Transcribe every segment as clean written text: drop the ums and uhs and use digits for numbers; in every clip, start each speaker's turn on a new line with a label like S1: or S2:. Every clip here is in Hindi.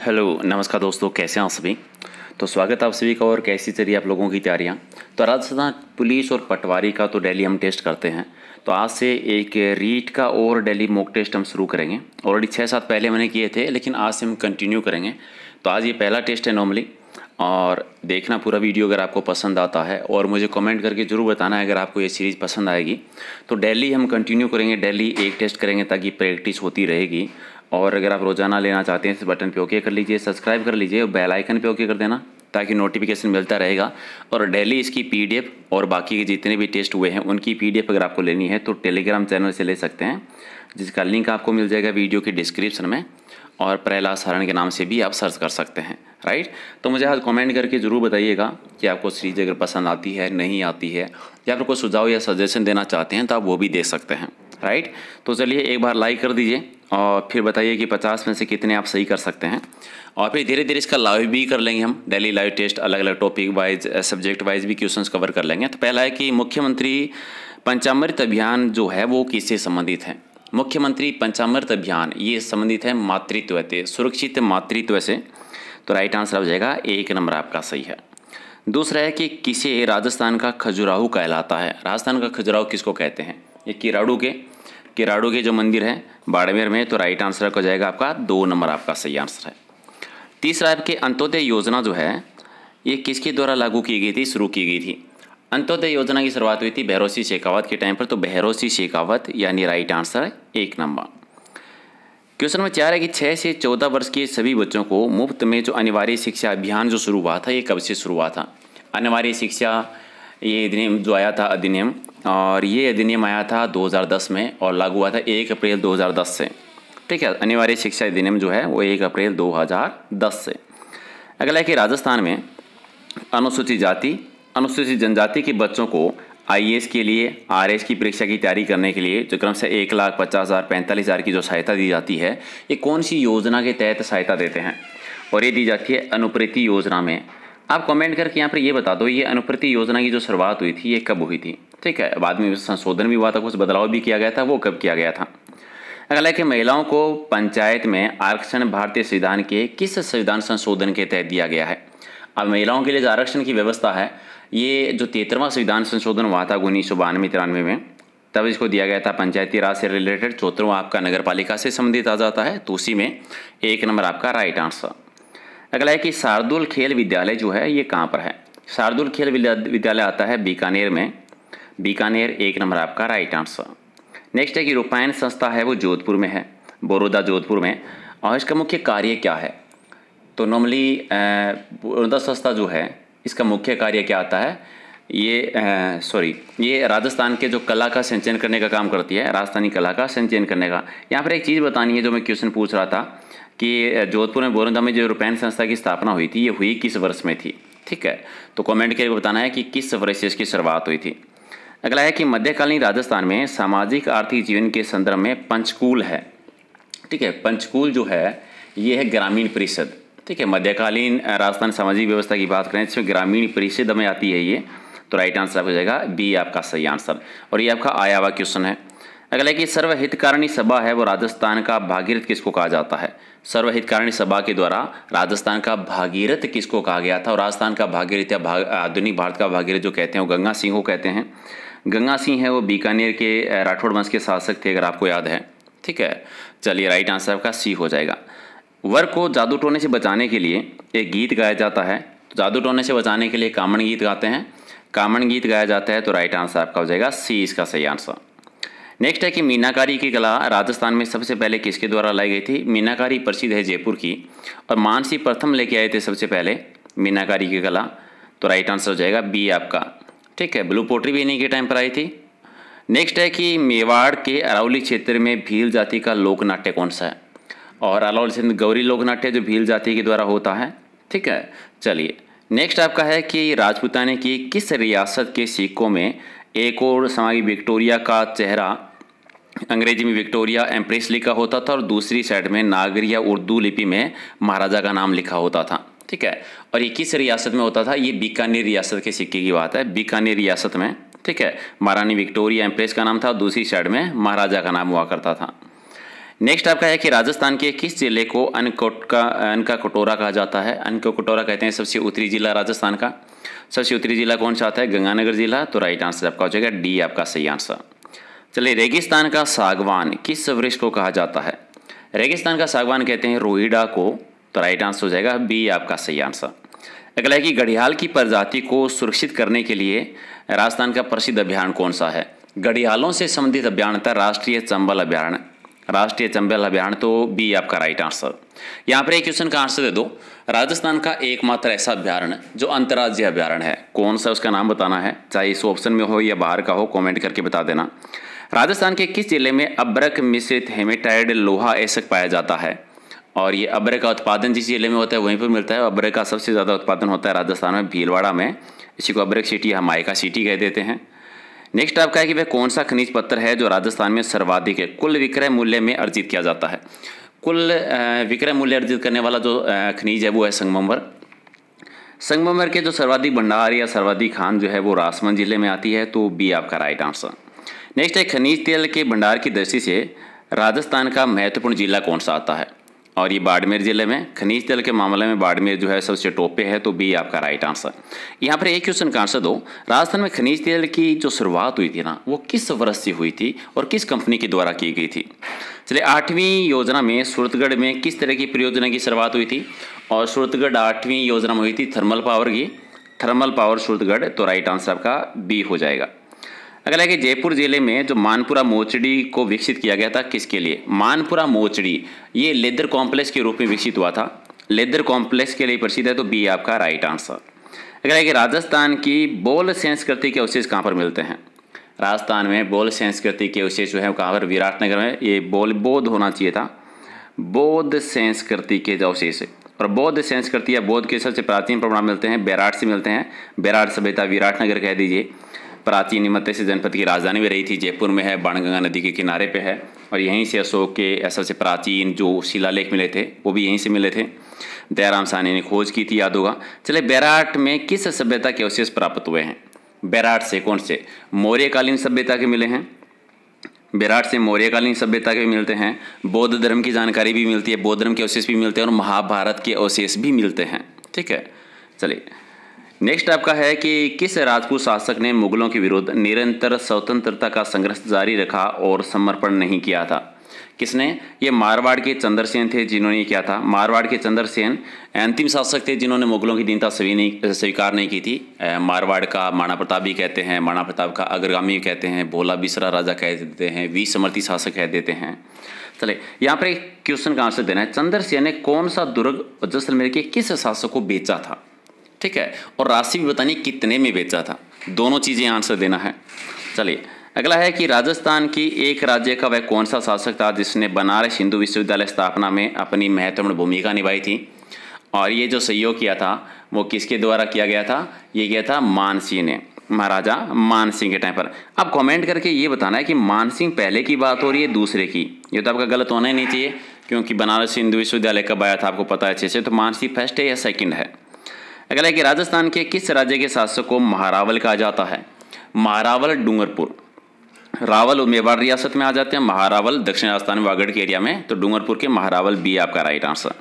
S1: हेलो नमस्कार दोस्तों, कैसे हैं आप सभी। तो स्वागत है आप सभी का। और कैसी चल रही है आप लोगों की तैयारियां। तो राजस्थान पुलिस और पटवारी का तो डेली हम टेस्ट करते हैं। तो आज से एक रीट का और डेली मॉक टेस्ट हम शुरू करेंगे। ऑलरेडी 6-7 पहले मैंने किए थे, लेकिन आज से हम कंटिन्यू करेंगे। तो आज ये पहला टेस्ट है नॉर्मली। और देखना पूरा वीडियो अगर आपको पसंद आता है, और मुझे कमेंट करके ज़रूर बताना है अगर आपको ये सीरीज़ पसंद आएगी। तो डेली हम कंटिन्यू करेंगे, डेली एक टेस्ट करेंगे ताकि प्रैक्टिस होती रहेगी। और अगर आप रोज़ाना लेना चाहते हैं इस बटन पे ओके कर लीजिए, सब्सक्राइब कर लीजिए और बेल आइकन पे ओके कर देना ताकि नोटिफिकेशन मिलता रहेगा। और डेली इसकी पीडीएफ और बाकी के जितने भी टेस्ट हुए हैं उनकी पीडीएफ अगर आपको लेनी है तो टेलीग्राम चैनल से ले सकते हैं, जिसका लिंक आपको मिल जाएगा वीडियो के डिस्क्रिप्शन में। और प्रहलाद सारण के नाम से भी आप सर्च कर सकते हैं, राइट। तो मुझे आज कमेंट करके ज़रूर बताइएगा कि आपको सीरीज अगर पसंद आती है, नहीं आती है, या फिर कोई सुझाव या सजेशन देना चाहते हैं तो आप वो भी दे सकते हैं, राइट। तो चलिए एक बार लाइक कर दीजिए और फिर बताइए कि 50 में से कितने आप सही कर सकते हैं। और फिर धीरे धीरे इसका लाइव भी कर लेंगे हम, डेली लाइव टेस्ट, अलग अलग टॉपिक वाइज, सब्जेक्ट वाइज भी क्वेश्चंस कवर कर लेंगे। तो पहला है कि मुख्यमंत्री पंचामृत अभियान जो है वो किससे संबंधित है। मुख्यमंत्री पंचामृत अभियान ये संबंधित है मातृत्व से, सुरक्षित मातृत्व से। तो राइट आंसर हो जाएगा 1 नंबर आपका सही है। दूसरा है कि किसे राजस्थान का खजुराहो कहलाता है। राजस्थान का खजुराहो किसको कहते हैं। ये किराड़ू के जो मंदिर है बाड़मेर में। तो राइट आंसर हो जाएगा आपका 2 नंबर आपका सही आंसर है। तीसरा है कि अंत्योदय योजना जो है ये किसके द्वारा लागू की गई थी, शुरू की गई थी। अंत्योदय योजना की शुरुआत हुई थी भैरों सिंह शेखावत के टाइम पर। तो भैरों सिंह शेखावत यानी राइट आंसर है 1 नंबर। क्वेश्चन नंबर 4 है कि 6 से 14 वर्ष के सभी बच्चों को मुफ्त में जो अनिवार्य शिक्षा अभियान जो शुरू हुआ था ये कब से शुरू हुआ था। अनिवार्य शिक्षा ये अधिनियम जो आया था अधिनियम, और ये अधिनियम आया था 2010 में और लागू हुआ था 1 अप्रैल 2010 से। ठीक है, अनिवार्य शिक्षा अधिनियम जो है वो 1 अप्रैल 2010 से। अगला है कि राजस्थान में अनुसूचित जाति अनुसूचित जनजाति के बच्चों को आईएएस के लिए, आरएएस की परीक्षा की तैयारी करने के लिए जो क्रम से 1,50,000 45,000 की जो सहायता दी जाती है, ये कौन सी योजना के तहत सहायता देते हैं। और ये दी जाती है अनुप्रति योजना में। आप कमेंट करके यहाँ पर ये बता दो ये अनुप्रति योजना की जो शुरुआत हुई थी ये कब हुई थी। ठीक है, बाद में संशोधन भी हुआ था, कुछ बदलाव भी किया गया था, वो कब किया गया था। अगला है कि महिलाओं को पंचायत में आरक्षण भारतीय संविधान के किस संविधान संशोधन के तहत दिया गया है। अब महिलाओं के लिए जो आरक्षण की व्यवस्था है ये जो 73वां संविधान संशोधन हुआ था 1992-93 में, तब इसको दिया गया था पंचायती राज से रिलेटेड। 74वां आपका नगर पालिका से संबंधित आ जाता है, तो उसी में 1 नंबर आपका राइट आंसर। अगला है कि शार्दुल खेल विद्यालय जो है ये कहाँ पर है। शार्दुल खेल विद्यालय आता है बीकानेर में। बीकानेर 1 नंबर आपका राइट आंसर। नेक्स्ट है कि रूपायन संस्था है वो जोधपुर में है, बड़ौदा जोधपुर में। और इसका मुख्य कार्य क्या है। तो नॉर्मली बड़ौदा संस्था जो है इसका मुख्य कार्य क्या आता है, ये राजस्थान के जो कला का संचयन करने का काम करती है, राजस्थानी कला का संचयन करने का। यहाँ पर एक चीज़ बतानी है जो मैं क्वेश्चन पूछ रहा था कि जोधपुर में बड़ौदा में जो रूपायन संस्था की स्थापना हुई थी ये हुई किस वर्ष में थी। ठीक है, तो कमेंट करके बताना है कि किस वर्ष से इसकी शुरुआत हुई थी। अगला है कि मध्यकालीन राजस्थान में सामाजिक आर्थिक जीवन के संदर्भ में पंचकूल है। ठीक है, पंचकूल जो है ये है ग्रामीण परिषद। ठीक है, मध्यकालीन राजस्थान सामाजिक व्यवस्था की बात करें इसमें ग्रामीण परिषद में आती है ये। तो राइट आंसर हो जाएगा बी आपका सही आंसर। और ये आपका आया हुआ क्वेश्चन है। अगला है कि सर्वहितकारिणी सभा है वो राजस्थान का भागीरथ किसको कहा जाता है। सर्वहितकारिणी सभा के द्वारा राजस्थान का भागीरथ किसको कहा गया था। और राजस्थान का भागीरथ या आधुनिक भारत का भागीरथ जो कहते हैं वो गंगा सिंह को कहते हैं। गंगा सिंह है वो बीकानेर के राठौड़ वंश के शासक थे, अगर आपको याद है। ठीक है, चलिए राइट आंसर आपका सी हो जाएगा। वर को जादू टोने से बचाने के लिए एक गीत गाया जाता है। तो जादू टोने से बचाने के लिए कामण गीत गाते हैं, कामण गीत गाया जाता है। तो राइट आंसर आपका हो जाएगा सी इसका सही आंसर। नेक्स्ट है कि मीनाकारी की कला राजस्थान में सबसे पहले किसके द्वारा लाई गई थी। मीनाकारी प्रसिद्ध है जयपुर की, और मानसी प्रथम लेके आए थे सबसे पहले मीनाकारी की कला। तो राइट आंसर हो जाएगा बी आपका। ठीक है, ब्लू पोट्री भी इन्हीं के टाइम पर आई थी। नेक्स्ट है कि मेवाड़ के अरावली क्षेत्र में भील जाति का लोक नाट्य कौन सा है। और अलाउल सिंह गौरी लोक नाट्य जो भील जाति के द्वारा होता है। ठीक है, चलिए नेक्स्ट आपका है कि राजपूताने की किस रियासत के सिक्कों में एक और समाई विक्टोरिया का चेहरा अंग्रेजी में विक्टोरिया एम्प्रेस लिखा होता था और दूसरी साइड में नागरी या उर्दू लिपि में महाराजा का नाम लिखा होता था। ठीक है, और ये किस रियासत में होता था। ये बीकानेर रियासत के सिक्के की बात है, बीकानेर रियासत में। ठीक है, महारानी विक्टोरिया एम्प्रेस का नाम था और दूसरी साइड में महाराजा का नाम हुआ करता था। नेक्स्ट आपका है कि राजस्थान के किस जिले को अन्न का कटोरा कहा जाता है? अन्न का कटोरा कहते हैं सबसे उत्तरी जिला राजस्थान का। सबसे उत्तरी जिला कौन सा आता है? गंगानगर जिला। तो राइट आंसर आपका हो जाएगा डी आपका सही आंसर। चलिए, रेगिस्तान का सागवान किस वृक्ष को कहा जाता है? रेगिस्तान का सागवान कहते हैं रोहिड़ा को। तो राइट आंसर हो जाएगा बी आपका सही आंसर। अगला है कि घड़ियाल की प्रजाति को सुरक्षित करने के लिए राजस्थान का प्रसिद्ध अभियान कौन सा है? घड़ियालों से संबंधित अभियान था राष्ट्रीय चंबल अभियान। राष्ट्रीय चंबल अभियान, तो बी आपका राइट आंसर। यहाँ पर एक क्वेश्चन का आंसर दे दो। राजस्थान का एकमात्र ऐसा अभ्यारण्य जो अंतर्राज्यीय अभ्यारण्य है, कौन सा उसका नाम बताना है, चाहे इस ऑप्शन में हो या बाहर का हो, कमेंट करके बता देना। राजस्थान के किस जिले में अब्रक मिश्रित हेमेटाइड लोहा एसक पाया जाता है? और ये अब्रक का उत्पादन जिस जिले में होता है वहीं पर मिलता है। अब्रक का सबसे ज़्यादा उत्पादन होता है राजस्थान में, भीलवाड़ा में। इसी को अब्रक सिटी या मायका सिटी कह देते हैं। नेक्स्ट आपका है कि वह कौन सा खनिज पत्थर है जो राजस्थान में सर्वाधिक है कुल विक्रय मूल्य में अर्जित किया जाता है? कुल विक्रय मूल्य अर्जित करने वाला जो खनिज है वो है संगमरमर। संगमरमर के जो सर्वाधिक भंडार या सर्वाधिक खान जो है वो राजसमंद जिले में आती है। तो बी आपका राइट आंसर। नेक्स्ट है खनिज तेल के भंडार की दृष्टि से राजस्थान का महत्वपूर्ण जिला कौन सा आता है? और ये बाड़मेर जिले में खनिज तेल के मामले में बाड़मेर जो है सबसे टॉप पे है। तो बी आपका राइट आंसर। यहाँ पर एक क्वेश्चन का आंसर दो। राजस्थान में खनिज तेल की जो शुरुआत हुई थी ना, वो किस वर्ष से हुई थी और किस कंपनी के द्वारा की गई थी? चलिए, 8वीं योजना में सूरतगढ़ में किस तरह की परियोजना की शुरुआत हुई थी? और सूरतगढ़ 8वीं योजना में हुई थी थर्मल पावर की, थर्मल पावर सूरतगढ़। तो राइट आंसर आपका बी हो जाएगा। अगला है कि जयपुर जिले में जो मानपुरा मोचड़ी को विकसित किया गया था किसके लिए? मानपुरा मोचड़ी ये लेदर कॉम्प्लेक्स के रूप में विकसित हुआ था, लेदर कॉम्प्लेक्स के लिए प्रसिद्ध है। तो बी आपका राइट आंसर। अगला है कि राजस्थान की बौद्ध संस्कृति के अवशेष कहाँ पर मिलते हैं? राजस्थान में बौद्ध संस्कृति के अवशेष जो है कहाँ पर? विराटनगर में। ये बौद्ध होना चाहिए था, बौद्ध संस्कृति के अवशेष। और बौद्ध संस्कृति या बौद्ध के सबसे प्राचीन प्रमाण मिलते हैं बेराट से मिलते हैं। बेराट सभ्यता विराटनगर कह दीजिए। प्राचीन मत्स्य जनपद की राजधानी में रही थी, जयपुर में है, बाणगंगा नदी के किनारे पे है। और यहीं से अशोक के सबसे प्राचीन जो शिलालेख मिले थे वो भी यहीं से मिले थे। दयाराम साहनी ने खोज की थी, याद होगा। चले, बेराट में किस सभ्यता के अवशेष प्राप्त हुए हैं? बेराट से कौन से? मौर्यकालीन सभ्यता के मिले हैं। बेराट से मौर्यकालीन सभ्यता के मिलते हैं। बौद्ध धर्म की जानकारी भी मिलती है, बौद्ध धर्म के अवशेष भी मिलते हैं और महाभारत के अवशेष भी मिलते हैं। ठीक है, चलिए नेक्स्ट आपका है कि किस राजपूत शासक ने मुगलों के विरुद्ध निरंतर स्वतंत्रता का संघर्ष जारी रखा और समर्पण नहीं किया था? किसने? ये मारवाड़ के चंद्रसेन थे जिन्होंने किया था। मारवाड़ के चंद्रसेन अंतिम शासक थे जिन्होंने मुगलों की दीनता स्वीकार नहीं की थी। मारवाड़ का माणा प्रताप भी कहते हैं, माणा प्रताप का अग्रगामी कहते हैं, भोला बिसरा राजा कह देते हैं, वीर समर्थी शासक कह देते हैं। चले, यहाँ पर एक क्वेश्चन का आंसर देना है। चंद्रसेन ने कौन सा दुर्ग जैसलमेर के किस शासक को बेचा था? ठीक है, और राशि भी बतानी कितने में बेचा था, दोनों चीज़ें आंसर देना है। चलिए, अगला है कि राजस्थान की एक राज्य का वह कौन सा शासक था जिसने बनारस हिंदू विश्वविद्यालय स्थापना में अपनी महत्वपूर्ण भूमिका निभाई थी? और ये जो सहयोग किया था वो किसके द्वारा किया गया था? ये किया था मानसिंह ने, महाराजा मानसिंह के टाइम पर। अब कमेंट करके ये बताना है कि मानसिंह पहले की बात हो रही है दूसरे की। ये तो आपका गलत होना ही नहीं चाहिए, क्योंकि बनारस हिंदू विश्वविद्यालय कब आया था आपको पता है अच्छे से। तो मानसिंह फर्स्ट है या सेकंड है? अगला है कि राजस्थान के किस राज्य के शासक को महारावल कहा जाता है? महारावल डूंगरपुर। रावल मेवाड़ रियासत में आ जाते हैं, महारावल दक्षिण राजस्थान वागड़ के एरिया में। तो डूंगरपुर के महारावल बी आपका राइट आंसर।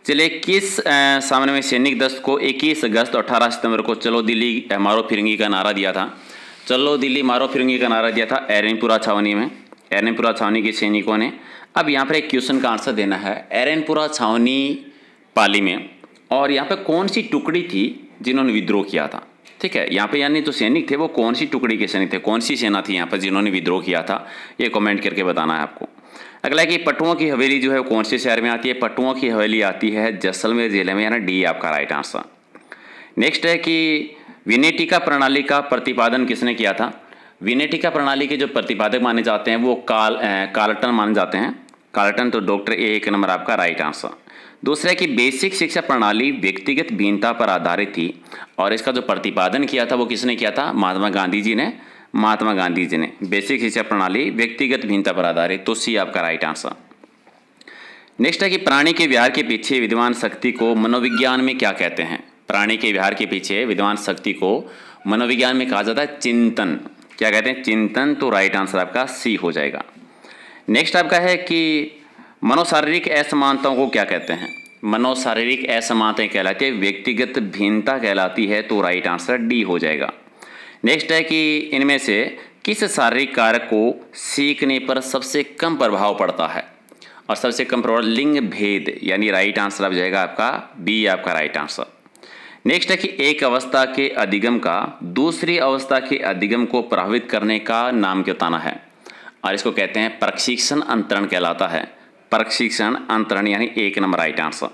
S1: चलिए, किस सामने सैनिक दस्त को 21 अगस्त 18 सितंबर को चलो दिल्ली मारो फिरंगी का नारा दिया था? चलो दिल्ली मारो फिरंगी का नारा दिया था एरनपुरा छावनी में, एरनपुरा छावनी के सैनिकों ने। अब यहाँ पर एक क्वेश्चन का आंसर देना है। एरनपुरा छावनी पाली में, और यहाँ पे कौन सी टुकड़ी थी जिन्होंने विद्रोह किया था? ठीक है, यहाँ पे यानी जो सैनिक थे वो कौन सी टुकड़ी के सैनिक थे, कौन सी सेना थी यहाँ पर जिन्होंने विद्रोह किया था? ये कमेंट करके बताना है आपको। अगला है कि पटुओं की हवेली जो है कौन से शहर में आती है? पटुओं की हवेली आती है जैसलमेर जिले में, यानी डी आपका राइट आंसर। नेक्स्ट है कि विनेटिका प्रणाली का प्रतिपादन किसने किया था? विनेटिका प्रणाली के जो प्रतिपादक माने जाते हैं वो कार्लटन माने जाते हैं। कार्लटन, तो डॉक्टर ए एक नंबर आपका राइट आंसर। दूसरा है कि बेसिक शिक्षा प्रणाली व्यक्तिगत भिन्नता पर आधारित थी, और इसका जो प्रतिपादन किया था वो किसने किया था? महात्मा गांधी जी ने। महात्मा गांधी जी ने बेसिक शिक्षा प्रणाली व्यक्तिगत भिन्नता पर आधारित। तो सी आपका राइट आंसर। नेक्स्ट है कि प्राणी के व्यवहार के पीछे विद्वान शक्ति को मनोविज्ञान में क्या कहते हैं? प्राणी के व्यवहार के पीछे विद्वान शक्ति को मनोविज्ञान में कहा जाता है चिंतन। क्या कहते हैं? चिंतन। तो राइट आंसर आपका सी हो जाएगा। नेक्स्ट आपका है कि मनोशारीरिक असमानताओं को क्या कहते हैं। मनोशारीरिक असमानताएं कहलाती है, व्यक्तिगत भिन्नता कहलाती है, तो राइट आंसर डी हो जाएगा। नेक्स्ट है कि इनमें से किस शारीरिक कारक को सीखने पर सबसे कम प्रभाव पड़ता है, और सबसे कम प्रभाव लिंग भेद, यानी राइट आंसर अब जाएगा आपका बी, आपका राइट आंसर। नेक्स्ट है कि एक अवस्था के अधिगम का दूसरी अवस्था के अधिगम को प्रभावित करने का नाम क्या बताना है, और इसको कहते हैं प्रशिक्षण अंतरण कहलाता है। प्रशिक्षण अंतरण यानी 1 नंबर राइट आंसर।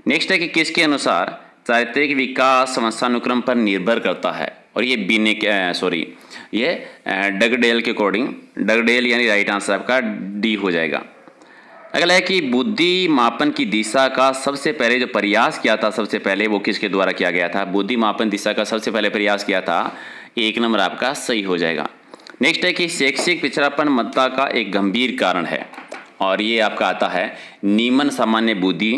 S1: नेक्स्ट है कि किसके अनुसार चारित्रिक विकास वंशानुक्रम पर निर्भर करता है, और ये ये डगडेल के अकॉर्डिंग, डगडेल यानी राइट आंसर आपका डी हो जाएगा। अगला है कि बुद्धि मापन की दिशा का सबसे पहले जो प्रयास किया था, सबसे पहले वो किसके द्वारा किया गया था। बुद्धि मापन दिशा का सबसे पहले प्रयास किया था, 1 नंबर आपका सही हो जाएगा। नेक्स्ट है कि शैक्षिक पिछड़ापन मत्ता का एक गंभीर कारण है, और ये आपका आता है नीमन सामान्य बुद्धि,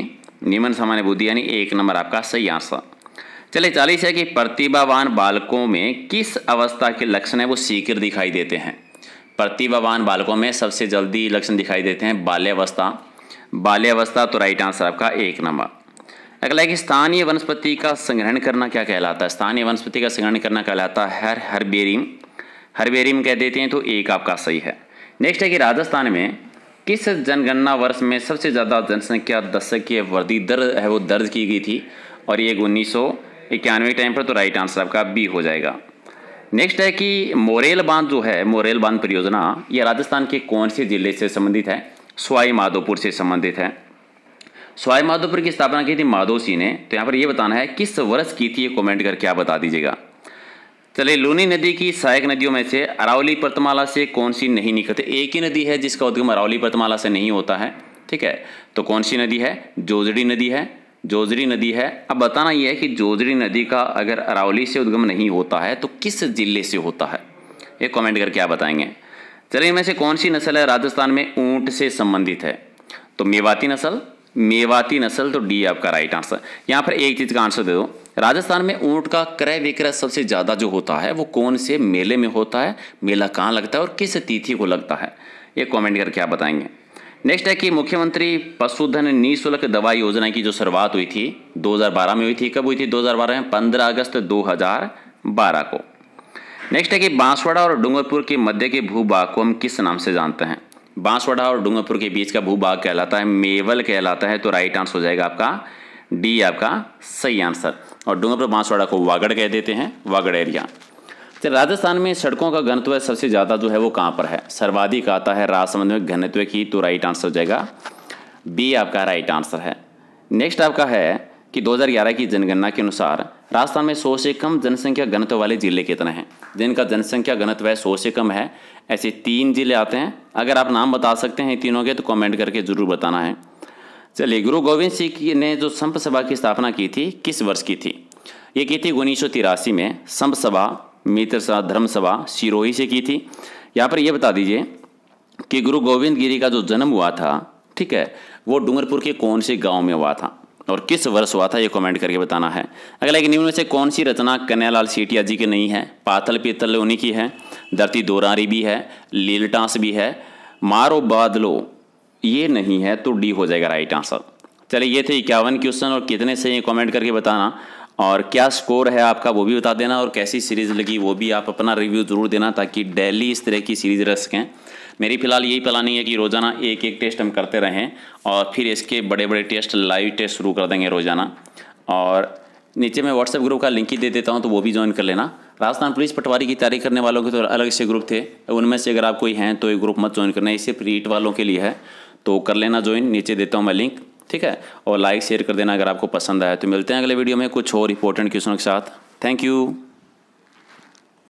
S1: नीमन सामान्य बुद्धि यानी 1 नंबर आपका सही आंसर। चलिए 40 है कि प्रतिभावान बालकों में किस अवस्था के लक्षण है वो शीघ्र दिखाई देते हैं। प्रतिभावान बालकों में सबसे जल्दी लक्षण दिखाई देते हैं बाल्यावस्था, बाल्यावस्था, तो राइट आंसर आपका 1 नंबर। अगला है कि स्थानीय वनस्पति का संग्रहण करना क्या कहलाता है। स्थानीय वनस्पति का संग्रहण करना कहलाता है हर्बेरियम, हर्बेरियम कह देते हैं, तो 1 आपका सही है। नेक्स्ट है कि राजस्थान में किस जनगणना वर्ष में सबसे ज़्यादा जनसंख्या दशकीय वृद्धि दर है वो दर्ज की गई थी, और ये 1991 टाइम पर, तो राइट आंसर आपका बी हो जाएगा। नेक्स्ट है कि मोरेल बांध जो है, मोरेल बांध परियोजना, ये राजस्थान के कौन से जिले से संबंधित है। सवाई माधोपुर से संबंधित है। सवाई माधोपुर की स्थापना की थी माधो सिंह ने, तो यहाँ पर ये बताना है किस वर्ष की थी, ये कमेंट करके आप बता दीजिएगा। चलिए लूनी नदी की सहायक नदियों में से अरावली पर्वतमाला से कौन सी नहीं निकलती। एक ही नदी है जिसका उद्गम अरावली पर्वतमाला से नहीं होता है, ठीक है, तो कौन सी नदी है। जोजड़ी नदी है, जोजड़ी नदी है। अब बताना यह है कि जोजड़ी नदी का अगर अरावली से उद्गम नहीं होता है तो किस जिले से होता है, ये कमेंट करके आप बताएंगे। चलिए इनमें से कौन सी नस्ल है राजस्थान में ऊंट से संबंधित है, तो मेवाती नस्ल, मेवाती नस्ल, तो डी आपका राइट आंसर। यहाँ पर एक चीज़ का आंसर दे दो, राजस्थान में ऊंट का क्रय विक्रय सबसे ज़्यादा जो होता है वो कौन से मेले में होता है, मेला कहाँ लगता है और किस तिथि को लगता है, ये कमेंट करके आप बताएंगे। नेक्स्ट है कि मुख्यमंत्री पशुधन निःशुल्क दवा योजना की जो शुरुआत हुई थी 2012 में हुई थी। कब हुई थी 2012 में, 15 अगस्त 2012 को। नेक्स्ट है कि बांसवाड़ा और डूंगरपुर के मध्य के भूभाग को हम किस नाम से जानते हैं। बांसवाड़ा और डूंगरपुर के बीच का भूभाग कहलाता है मेवल कहलाता है, तो राइट आंसर हो जाएगा आपका डी, आपका सही आंसर। और डूंगरपुर बांसवाड़ा को वागड़ कह देते हैं, वागड़ एरिया। चल राजस्थान में सड़कों का घनत्व सबसे ज़्यादा जो है वो कहाँ पर है, सर्वाधिक आता है राजसमंद में घनत्व की, तो राइट आंसर हो जाएगा बी, आपका राइट आंसर है। नेक्स्ट आपका है कि 2011 की जनगणना के अनुसार राजस्थान में 100 से कम जनसंख्या घनत्व वाले जिले कितने हैं। जिनका जनसंख्या घनत्व है 100 से कम है, ऐसे 3 जिले आते हैं। अगर आप नाम बता सकते हैं तीनों के तो कमेंट करके जरूर बताना है। चलिए गुरु गोविंद सिंह ने जो संत सभा की स्थापना की थी किस वर्ष की थी, ये की थी 1983 में। संत सभा, मित्र सभा, धर्म सभा सिरोही से की थी। यहाँ पर यह बता दीजिए कि गुरु गोविंद गिरी का जो जन्म हुआ था, ठीक है, वो डूंगरपुर के कौन से गांव में हुआ था और किस वर्ष हुआ था, ये कमेंट करके बताना है। अगला एक निम्न में से कौन सी रचना कन्हैयालाल सेठिया जी की नहीं है। पातल पीतल उन्हीं की है, धरती दोरारी भी है, लीलटास भी है, मारो बादलो ये नहीं है, तो डी हो जाएगा राइट आंसर। चलिए ये थे 51 क्वेश्चन और कितने सही हैं कमेंट करके बताना, और क्या स्कोर है आपका वो भी बता देना, और कैसी सीरीज़ लगी वो भी आप अपना रिव्यू ज़रूर देना, ताकि डेली इस तरह की सीरीज़ रख सकें। मेरी फ़िलहाल यही प्लानिंग है कि रोज़ाना एक एक टेस्ट हम करते रहें, और फिर इसके बड़े बड़े टेस्ट, लाइव टेस्ट शुरू कर देंगे रोज़ाना। और नीचे मैं व्हाट्सएप ग्रुप का लिंक ही दे देता हूँ, तो वो भी ज्वाइन कर लेना। राजस्थान पुलिस पटवारी की तैयारी करने वालों के तो अलग से ग्रुप थे, उनमें से अगर आप कोई हैं तो ये ग्रुप मत ज्वाइन करना, ये सिर्फ रीट वालों के लिए है, तो कर लेना ज्वाइन। नीचे देता हूँ मैं लिंक, ठीक है, और लाइक शेयर कर देना अगर आपको पसंद आया। तो मिलते हैं अगले वीडियो में कुछ और इंपॉर्टेंट क्वेश्चन के साथ। Thank you.